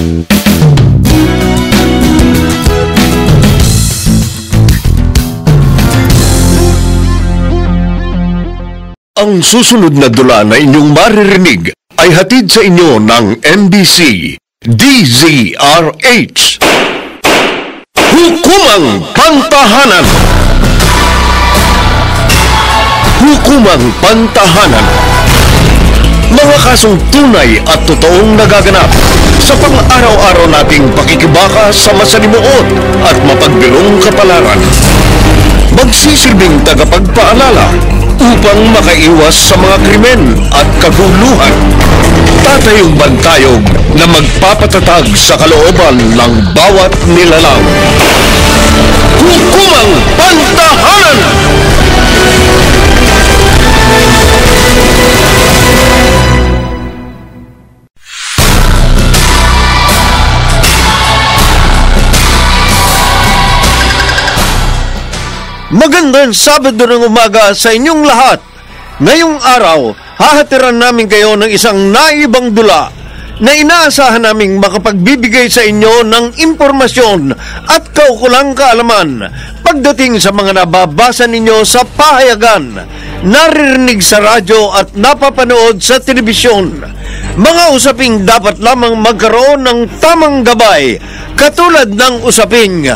Ang susunod na dula na inyong maririnig ay hatid sa inyo ng MBC DZRH. Hukumang Pantahanan. Hukumang Pantahanan. Mga kasong tunay at totoong nagaganap sa pang-araw-araw nating pakikibaka sa masalimuot at mapagbilong kapalaran. Magsisilbing tagapagpaalala upang makaiwas sa mga krimen at kaguluhan. Tatayong bantayog na magpapatatag sa kalooban ng bawat nilalang. Hukumang Pantahanan! Magandang Sabado ng umaga sa inyong lahat. Ngayong araw, hahatiran namin kayo ng isang naibang dula na inaasahan naming makapagbibigay sa inyo ng impormasyon at kaukulang kaalaman pagdating sa mga nababasa ninyo sa pahayagan, naririnig sa radyo at napapanood sa telebisyon. Mga usaping dapat lamang magkaroon ng tamang gabay, katulad ng usaping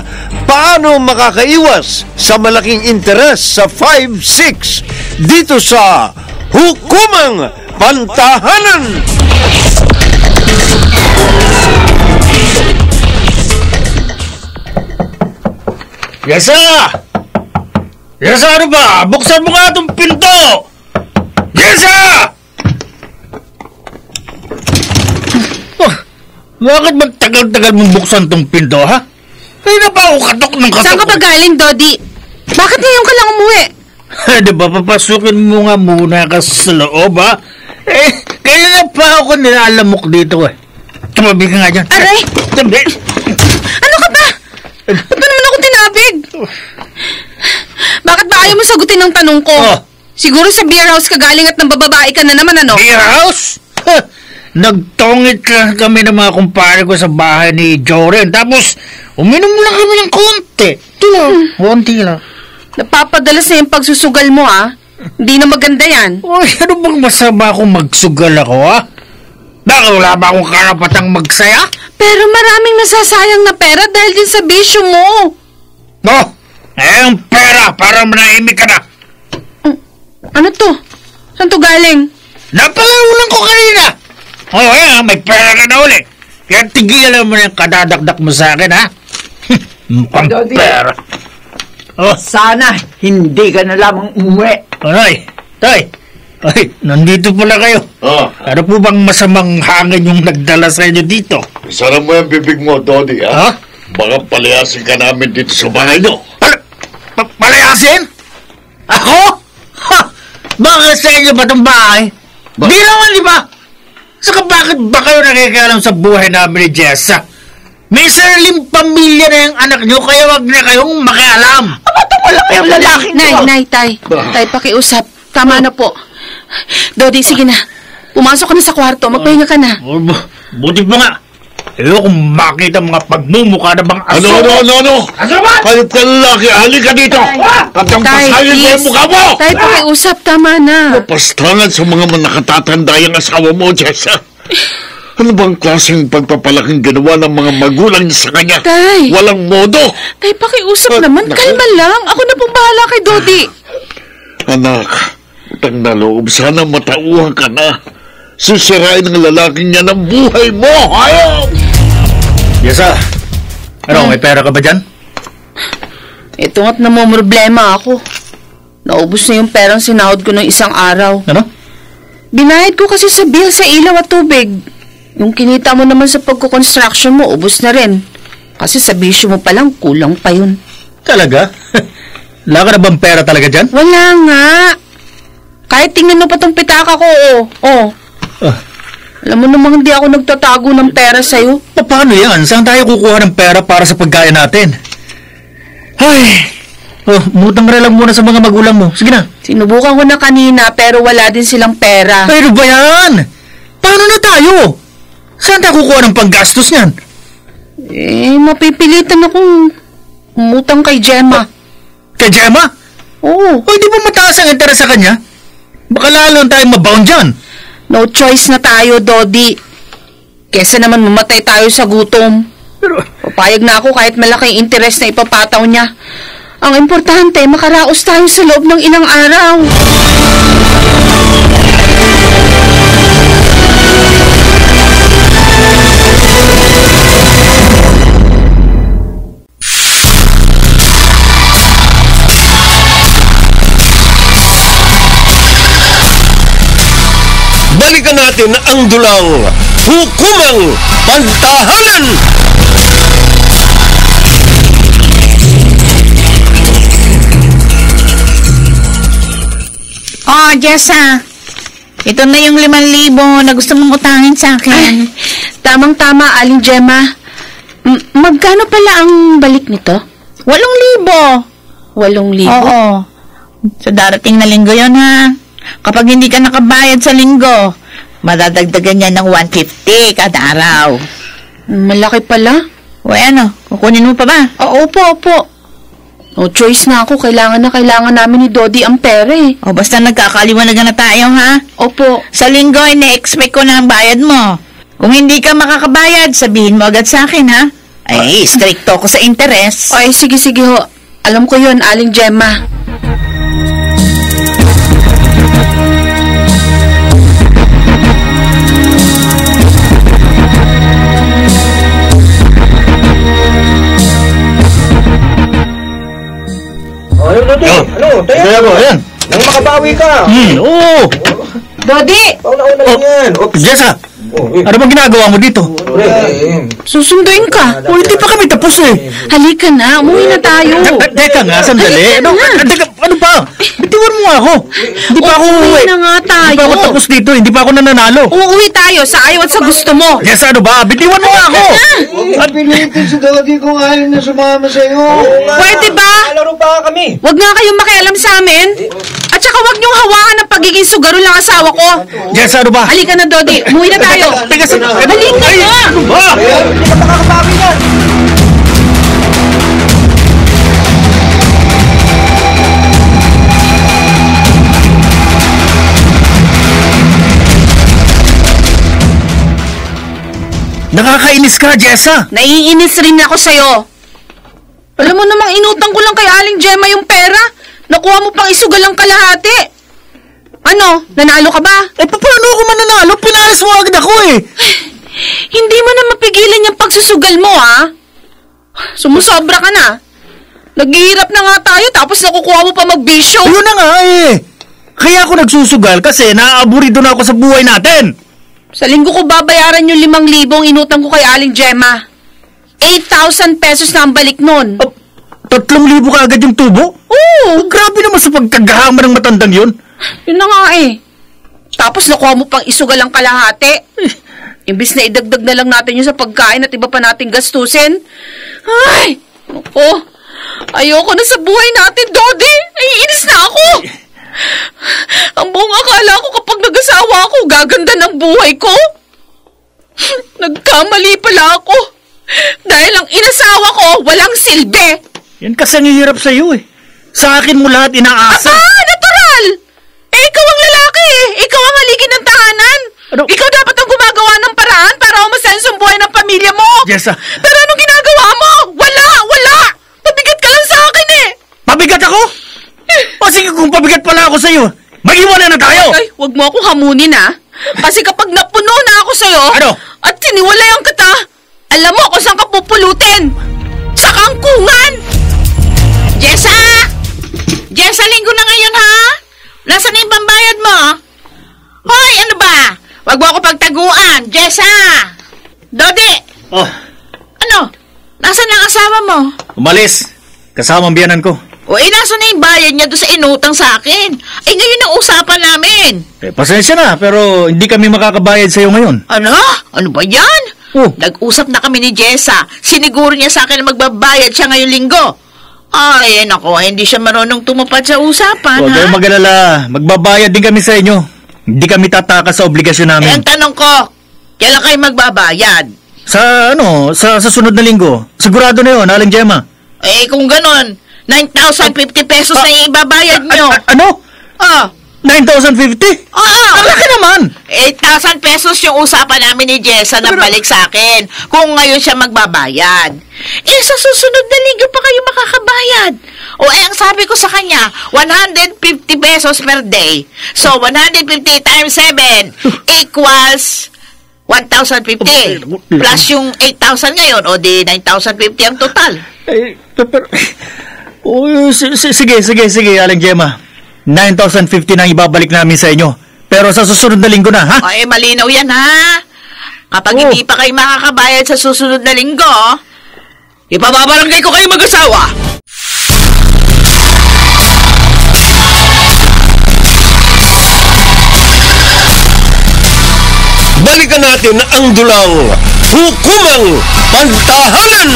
paano makakaiwas sa malaking interes sa 5-6 dito sa Hukumang Pantahanan. Yasa! Yasa, ano ba? Buksan mo nga itong pinto! Yasa! Oh, bakit magtagal-tagal mong buksan itong pinto, ha? Kaya na ba ako katok ng katok? Saan ka ba galing, Dodi? Bakit ngayon ka lang umuwi? Di ba papasukin mo nga muna ka sa loob, ha? Kaya na pa ako nilalamok dito, eh. Tumabi ka nga dyan. Aray! Tabi! Ano ka ba? Ba't ba naman ako tinabig? Bakit ba ayaw mo sagutin ang tanong ko? Oh. Siguro sa beer house ka galing at nambababae ka na naman, ano? Beer house? Nagtongit lang kami ng mga kumpare ko sa bahay ni Joren. Tapos, uminom lang kami ng konti. Ito lang, konti lang. Napapadalas na yung pagsusugal mo, ah. Hindi na maganda yan. Uy, ano bang masama kung magsugal ako, ha? Baka wala ba akong karapatang magsaya? Pero maraming nasasayang na pera dahil din sa bisyo mo. No, ang pera para manahimik ka na. Ano to? Saan to galing? Napalarulan ko kanina. O, yan, may pera ka na uli. Kaya tigilan mo na yung kadadakdak mo sa akin, ha? Mukhang pera. Oh. Sana hindi ka na lamang umuwi. Ay, ay, nandito pala kayo. Ah. Ano po bang masamang hangin yung nagdala sa inyo dito? Isara mo yung bibig mo, Dodi, ha? Ha? Baka palayasin ka namin dito sa bahay nyo. Palayasin? Ako? Ha! Bakit sa inyo ba itong bahay? Di naman, di ba? Saka bakit ba kayo nakikialam sa buhay namin ni Jessa? May sariling pamilya na yung anak nyo, kaya wag na kayong makialam. Amatang wala kayong lalaki nito. Nay, tay, pakiusap. Tama na po. Dodi, sige na. Pumasok ka na sa kwarto. Magpahinga ka na. Buti pa nga. Ayoko kung makita mga pagmumukha na bang aso. Ano? Aso ba? Kayo ka lalaki, halika dito. Katampasahin ko yung mukha mo. Tay, pakiusap. Tama na. Pastangan sa mga nakatatanda yung asawa mo, Jessa. Ano bang klaseng pagpapalaking ginawa ng mga magulang niya sa kanya? Tay. Walang modo. Tay, pakiusap naman. Kalma lang. Ako na pong bahala kay Dodi. Anak, utang na loob, sana matauhan ka na. Susirain ng lalaking niya ng buhay mo, ayaw! Yesa, may pera ka ba dyan? Ito nga't namumroblema ako. Naubos na yung perang sinahod ko ng isang araw. Ano? Binayad ko kasi sa bill sa ilaw at tubig. Yung kinita mo naman sa pagkukonstruction mo, ubos na rin. Kasi sa bisyo mo palang, kulang pa yun. Talaga? Wala ka na bang pera talaga dyan? Wala nga. Kahit tingnan mo pa tong pitaka ko, oh. Alam mo namang hindi ako nagtatago ng pera sa'yo. Paano yan? Saan tayo kukuha ng pera para sa pagkain natin? Ay, mutang lang muna sa mga magulang mo. Sige na. Sinubukan ko na kanina pero wala din silang pera. Pero ba yan? Paano na tayo? Saan tayo kukuha ng panggastos niyan? Mapipilitan akong umutang kay Gemma. Kay Gemma? Oo. O, di ba mataas ang interes sa kanya? Baka lalo tayong mabound dyan. No choice na tayo, Dodi. Kesa naman mamatay tayo sa gutom. Pero, Papayag na ako kahit malaking interes na ipapataw niya. Ang importante, makaraos tayo sa loob ng ilang araw. Balikan natin ang dulang Hukumang Pantahanan! Oh, Jessa. Ito na yung 5,000 na gusto mong utangin sa akin. Tamang-tama, Aling Gemma. Magkano pala ang balik nito? 8,000. 8,000? Oo. Sa darating na linggo yon ha. Kapag hindi ka nakabayad sa linggo, madadagdagan niya ng 150 kada araw. Malaki pala. O ano, kukunin mo pa ba? Opo. No choice na ako. Kailangan namin ni Dodi ang pera eh. O basta nagkakaliwanagan na tayo ha. Opo. Sa linggo, ina-expect ko na ang bayad mo. Kung hindi ka makakabayad, sabihin mo agad sa akin ha. Ay, stricto ko sa interes. Ay, sige ho. Alam ko yun, Aling Gemma. Ayun, Dodi. Tayo mo, ayan. Nang makabawi ka. Oo. Dodi! Pauna-una lang yan. Jessa, ano bang ginagawa mo dito? Susunduin ka. Hindi pa kami tapos eh. Halika na, umuwi na tayo. Teka nga, sandali. Ano ba? Bitiwan mo nga ako. Hindi pa ako Umuwi uuwi. na nga tayo. Hindi pa ako tapos dito. Hindi pa ako nananalo. Uuwi tayo sa ayaw at sa gusto mo. Jessa, ano ba? Bitiwan mo nga ako. At pilitin si Dodi kung ayaw na sumama sa'yo. Pwede ba? Laro pa kami. Huwag nga kayong makialam sa amin. At saka huwag niyong hawakan ng pagiging sugaro ng asawa ko. Jessa, ano ba? Halika na, Dodi. Umuwi na tayo. Teka, Halika na. ano ba? Hindi ka makakabawi yan. Nakakainis ka, Jessa. Naiinis rin ako sa'yo. Alam mo namang inutang ko lang kay Aling Gemma yung pera. Nakuha mo pang isugal ang kalahati. Ano? Nanalo ka ba? Paano ako mananalo? Pinalis mo agad ako eh. Hindi mo na mapigilan yung pagsusugal mo, ha? Sumusobra ka na. Naghihirap na nga tayo tapos nakukuha mo pa magbisyo. Ayun na nga eh. Kaya ako nagsusugal kasi naaaburido na ako sa buhay natin. Sa linggo ko babayaran yung 5,000 inutang ko kay Aling Gemma. 8,000 pesos na ang balik nun. 3,000 ka agad yung tubo? Oo. Grabe naman sa pagkagahama ng matandang yun. Yun na nga eh. Tapos nakuha mo pang isugal ang kalahati. Imbis na idagdag na lang natin yun sa pagkain at iba pa nating gastusin. Ay! Naku. Ayoko na sa buhay natin, Dodi. Naiinis na ako. Ang buong akala ko kapag nag-asawa ako, gaganda ng buhay ko. Nagkamali pala ako. Dahil ang inasawa ko, walang silbi. Yan kasi ang hirap sa'yo eh. Sa akin mo lahat inaasa. Natural! Ikaw ang lalaki eh. Ikaw ang haligin ng tahanan. Ano? Ikaw dapat ang gumagawa ng paraan para umasenso ang buhay ng pamilya mo. Jessa. Pero anong ginagawa mo? Wala! Pabigat ka lang sa akin eh. Pabigat ako? O sige, kung pabigat pala ako sa'yo, mag-iwala na tayo! Ay, wag mo akong hamunin ha. Kasi kapag napuno na ako sa'yo, Ano? at siniwalayan kita, alam mo kung saan ka pupulutin. Sa kangkungan! Jessa! Jessa, linggo na ngayon ha? Nasaan na yung pambayad mo? Hoy, ano ba? Wag mo ako pagtaguan, Jessa! Dodi! Oh, Ano? Nasaan ang asawa mo? umalis. Kasama ang biyanan ko. O nasaan na yung bayad niya doon sa inutang sa akin? Ay, ngayon ang usapan namin. Pasensya na, pero hindi kami makakabayad sa'yo ngayon. Ano? Ano ba yan? Oh. Nag-usap na kami ni Jessa. Siniguro niya sa akin na magbabayad siya ngayong linggo. Ay, nako, hindi siya marunong tumupad sa usapan, Huwag ha? kayong mag-alala. Magbabayad din kami sa inyo. Hindi kami tatakas sa obligasyon Eh, namin. ang tanong ko, Kailan kayo magbabayad? Sa sunod na linggo. Sigurado na yun, Aling Gemma. Eh, kung ganon, 9,050 pesos na yung ibabayad nyo. Ano? Oh, 9,050? oo. Ang laki naman! 8,000 pesos yung usapan namin ni Jessa na balik sa akin kung ngayon siya magbabayad. Eh, sa susunod na linggo pa kayo makakabayad. O ang sabi ko sa kanya, 150 pesos per day. So, 150 times 7 equals 1,050. Plus yung 8,000 ngayon, o di 9,050 ang total. Sige, Aling Gemma. 9,050 na ibabalik namin sa inyo. Pero sa susunod na linggo na, ha? Ay, malinaw yan, ha? Kapag hindi pa kayo makakabayad sa susunod na linggo, ipababarangay ko kayo mag-asawa. Balikan natin ang dulang Hukumang Pantahanan!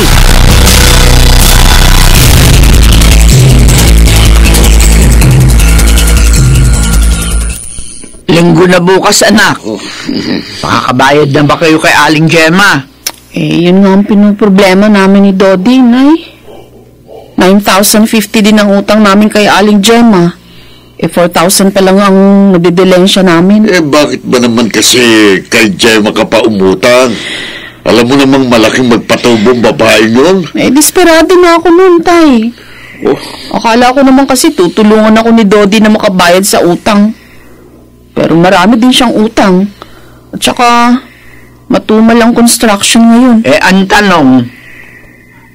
Linggo na bukas, anak. Makakabayad na ba kayo kay Aling Gemma? Eh, yun nga ang pinoproblema namin ni Dodi, Nay. 9,050 din ang utang namin kay Aling Gemma. Eh, 4,000 pa lang ang nadidilensya namin. Eh, bakit ba naman kasi kay Gemma ka pa umutang? Alam mo namang malaking magpatubong babae yun. Eh, desperado na ako noon, Tay. Oh, Akala ko naman kasi tutulungan ako ni Dodi na makabayad sa utang. Pero marami din siyang utang. At saka, matumal ang construction ngayon. Eh, ang tanong,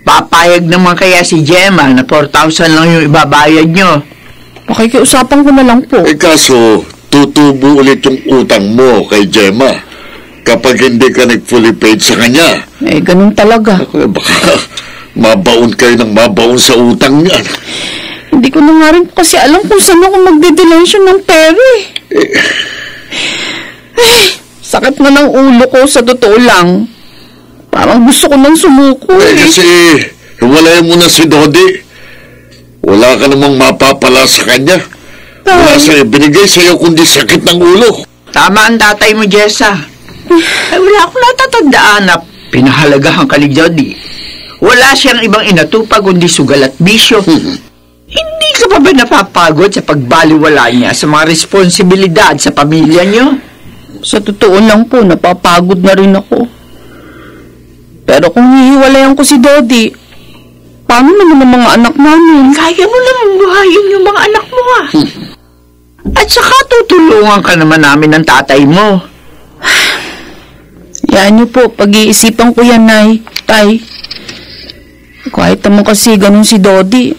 papayag naman kaya si Gemma na 4,000 lang yung ibabayad nyo? Pakikiusapan ko na lang po. eh kaso, tutubo ulit yung utang mo kay Gemma kapag hindi ka nag-fully paid sa kanya. Eh, ganun talaga. Eh, baka mabaon kayo ng mabaon sa utang niyan. Hindi ko na nga rin kasi alam kung saan ako magdedilensyon ng pera eh. Sakit na ng ulo ko sa totoo lang. Parang gusto ko nang sumuko Eh, kasi hiwalayan mo na si Dodi. Wala ka namang mapapala sa kanya. Wala sa'yo binigay sa'yo kundi sakit ng ulo. Tama ang tatay mo, Jessa. Ay, wala akong natatandaan na pinahalagahan ka ni Jody. Wala siyang ibang inatupag kundi sugal at bisyo. Hindi ka pa ba napapagod sa pagbaliwala niya sa mga responsibilidad sa pamilya niyo? Sa totoo lang po, napapagod na rin ako. Pero kung hihiwalayan ko si Dodi, paano naman ang mga anak namin? Kaya mo naman buhayin yung mga anak mo, ha? At saka tutulungan ka naman namin ng tatay mo. Yan niyo po, pag-iisipan ko yan, Nay, Tay. Kahit naman kasi ganun si Dodi,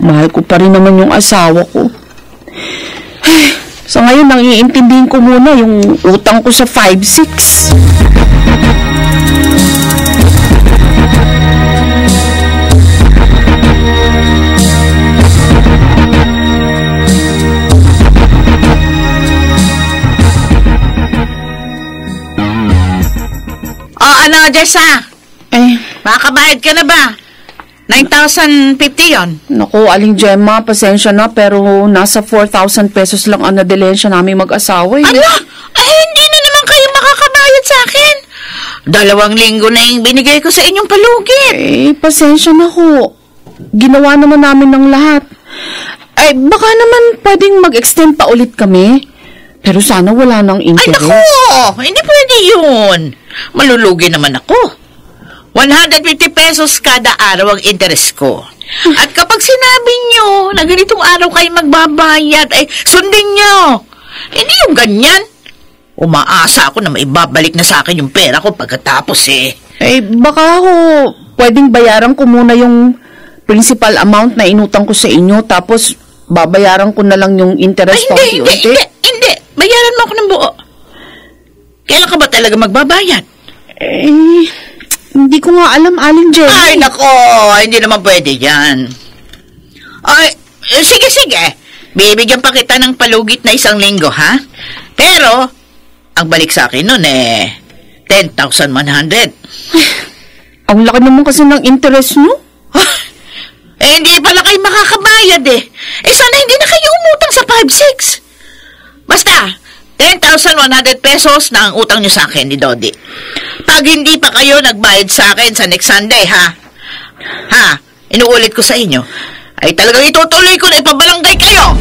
mahal ko pa rin naman yung asawa ko. Sa ngayon, ang iintindihin ko muna yung utang ko sa 5-6. Ano, Jessa? Makakabayad ka na ba? 9,050 yon. Naku, Aling Gemma, pasensya na, pero nasa 4,000 pesos lang ang nadilensya namin mag-asawa. Ano? Ay, hindi na naman kayo makakabayad sa akin. 2 linggo na yung binigay ko sa inyong palugit. Eh, pasensya na ho. Ginawa naman namin ng lahat. Ay, baka naman pwedeng mag-extend pa ulit kami. Pero sana wala nang Ay, interest. naku! Hindi pwede yun. Malulugi naman ako. 150 pesos kada araw ang interest ko. At kapag sinabi nyo na ganitong araw kayo magbabayad, ay sundin nyo. Hindi yung ganyan. Umaasa ako na maibabalik na sa akin yung pera ko pagkatapos eh. Eh, baka ho, pwedeng bayaran ko muna yung principal amount na inutang ko sa inyo, tapos babayaran ko na lang yung interest Ay, hindi. Bayaran mo ako ng buo. Kailan ka ba talaga magbabayad? Eh, hindi ko nga alam, Aling Jenny. Ay, nako, hindi naman pwede yan. Ay, sige. Bibigyan pa kita ng palugit na 1 linggo, ha? Pero, ang balik sa akin nun 10,100. Ang laki naman kasi ng interest nyo. Hindi pala kayo makakabayad eh. Sana hindi na kayo umutang sa 5-6. Basta, 10,100 pesos na ang utang nyo sa akin ni Dodi. Pag hindi pa kayo nagbayad sa akin sa next Sunday, ha? Ha? Inuulit ko sa inyo, ay talagang itutuloy ko na ipabarangay kayo!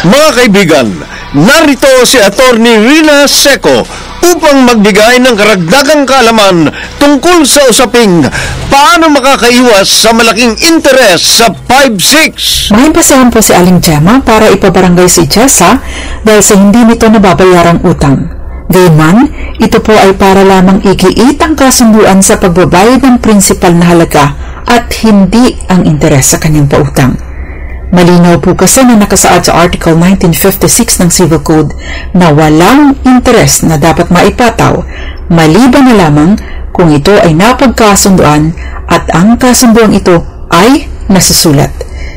Mga kaibigan, narito si Attorney Rina Seco upang magbigay ng karagdagang kaalaman tungkol sa usaping paano makakaiwas sa malaking interes sa 5-6. May basehan po si Aling Gemma para ipabarangay si Jessa dahil sa hindi nito nababayarang utang. Gayunman, ito po ay para lamang igiit ang kasunduan sa pagbabayad ng prinsipal na halaga at hindi ang interes sa kanyang pautang. Malinaw po kasi na nakasaad sa Article 1956 ng Civil Code na walang interes na dapat maipataw maliban na lamang kung ito ay napagkasunduan at ang kasunduan ito ay nasusulat.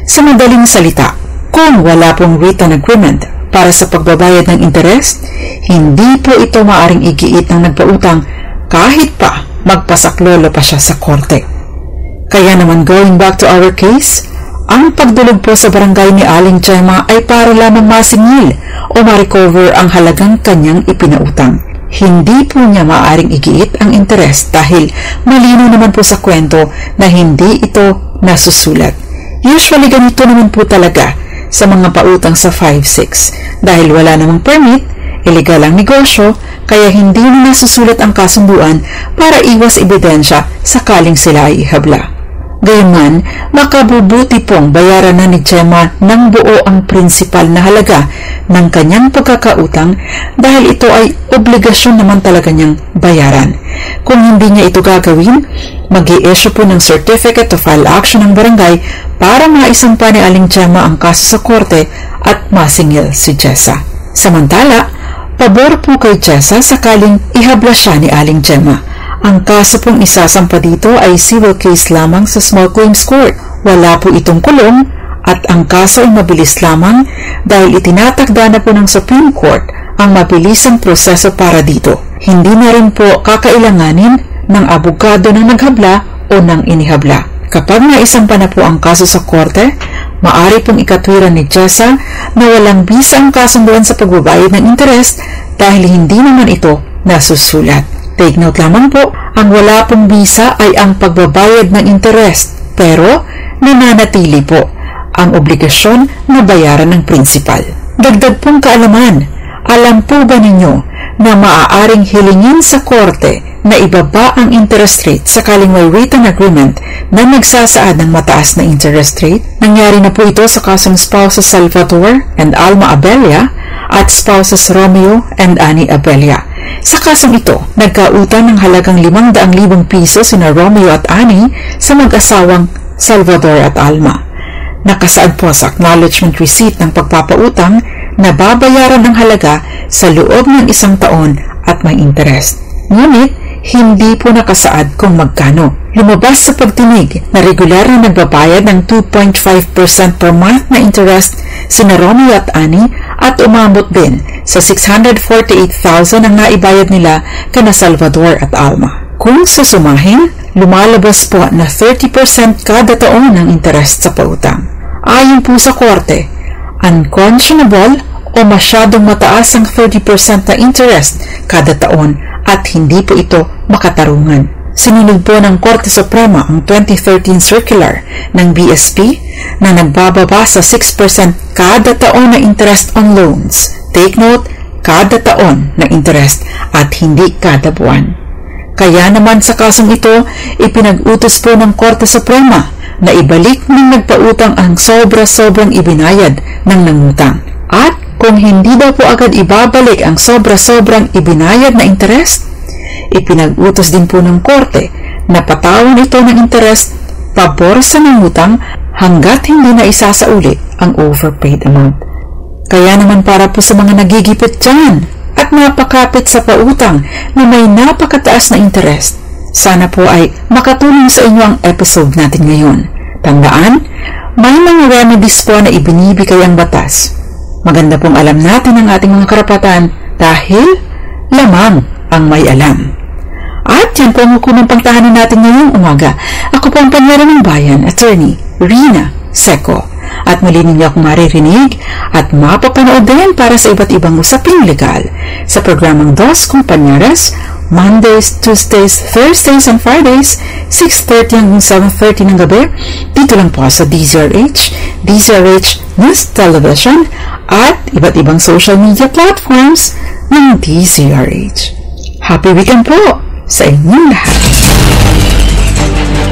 Sa madaling salita, kung wala pong written agreement para sa pagbabayad ng interes, hindi po ito maaring igiit ng nagpautang kahit pa magpasaklolo pa siya sa korte. Kaya naman, going back to our case, ang pagdulog po sa barangay ni Aling Gemma ay para lamang masingil o ma-recover ang halagang kanyang ipinautang. Hindi po niya maaring igiit ang interes dahil malinaw naman po sa kwento na hindi ito nasusulat. Usually ganito naman po talaga sa mga pautang sa 5-6 dahil wala namang permit, illegal ang negosyo, kaya hindi na nasusulat ang kasunduan para iwas ebidensya sakaling sila ay ihabla. Gayunman, makabubuti pong bayaran na ni Gemma ng buo ang prinsipal na halaga ng kanyang pagkakautang dahil ito ay obligasyon naman talaga niyang bayaran. Kung hindi niya ito gagawin, mag-i-issue po ng certificate to file action ng barangay para maisampa ni Aling Gemma ang kaso sa korte at masingil si Jessa. Samantala, pabor po kay Jessa sakaling ihabla siya ni Aling Gemma. Ang kaso pong isasampa dito ay civil case lamang sa Small Claims Court. Wala po itong kulong at ang kaso ay mabilis lamang dahil itinatagda na po ng Supreme Court ang mabilisang proseso para dito. Hindi na rin po kakailanganin ng abogado ng naghabla o ng inihabla. Kapag naisampa na po ang kaso sa korte, maaari pong ikatwiran ni Jessa na walang bisa ang kasunduan sa pagbabayad ng interes dahil hindi naman ito nasusulat. Take note lamang po, ang wala pong bisa ay ang pagbabayad ng interest, pero nananatili po ang obligasyon na bayaran ng prinsipal. Dagdag pong kaalaman, alam po ba ninyo na maaaring hilingin sa korte na ibaba ang interest rate sakaling may written agreement na nagsasaad ng mataas na interest rate? Nangyari na po ito sa kasong spouses Salvador and Alma Abella at spouses Romeo and Annie Abella. Sa kasong ito, nagkautang ng halagang 500,000 piso sina Romeo at Annie sa mag-asawang Salvador at Alma. Nakasaad po sa acknowledgement receipt ng pagpapautang na babayaran ng halaga sa loob ng 1 taon at may interest. Ngunit, hindi po nakasaad kung magkano. Lumabas sa pagtinig na regular na nagbabayad ng 2.5% per month na interest sina Romeo at Annie at umabot din sa 648,000 ang naibayad nila kana Salvador at Alma. Kung susumahin, lumalabas po na 30% kada taon ng interest sa pautang. Ayon po sa korte, unconscionable o masyadong mataas ang 30% na interest kada taon at hindi po ito makatarungan. Sinunod po ng Korte Suprema ang 2013 circular ng BSP na nagbababa sa 6% kada taon na interest on loans. Take note, kada taon na interest at hindi kada buwan. Kaya naman sa kasong ito, ipinag-utos po ng Korte Suprema na ibalik ng nagpautang ang sobra-sobrang ibinayad ng nangutang. At kung hindi daw po agad ibabalik ang sobra-sobrang ibinayad na interest, ipinag-utos din po ng korte na patawan ito ng interest pabor sa nangutang hanggat hindi na isasauli ang overpaid amount. Kaya naman para po sa mga nagigipit dyan at napakapit sa pautang na may napakataas na interest, sana po ay makatulong sa inyo ang episode natin ngayon. Tandaan, may mga remedies po na ibinibigay ang batas. Maganda pong alam natin ang ating mga karapatan dahil lamang ang may alam. At yan po ang hukumang pangtahanan natin ngayong umaga. Ako po ang Panyero ng Bayan, Attorney Rina Seco. At muli ninyo akong maririnig at mapapanood din para sa iba't ibang usaping legal sa programang Dos Compañeras, Mondays, Tuesdays, Thursdays, and Fridays, 6:30 hanggang 7:30 ng gabi, dito lang po sa DZRH, DZRH News Television, at iba't ibang social media platforms ng DZRH. Happy weekend po sa inyong lahat.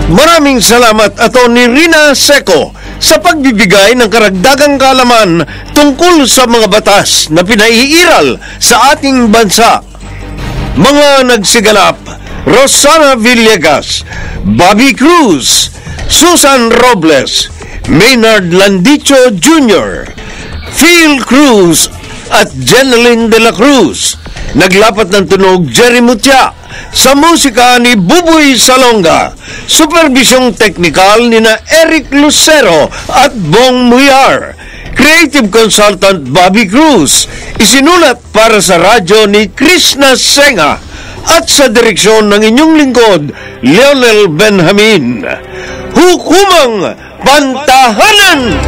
Maraming salamat, Atty. Rina Seco, sa pagbibigay ng karagdagang kaalaman tungkol sa mga batas na pinaiiral sa ating bansa. Mga nagsiganap: Rosana Villegas, Bobby Cruz, Susan Robles, Maynard Landicho Jr., Phil Cruz at Jeneline de la Cruz. Naglapat ng tunog Jerry Mutia. Sa musika ni Buboy Salonga. Supervisyong teknikal ni na Eric Lucero at Bong Muyar. Creative Consultant Bobby Cruz. Isinulat para sa radyo ni Krishna Senga. At sa direksyon ng inyong lingkod, Leonel Benjamin. Hukumang Pantahanan!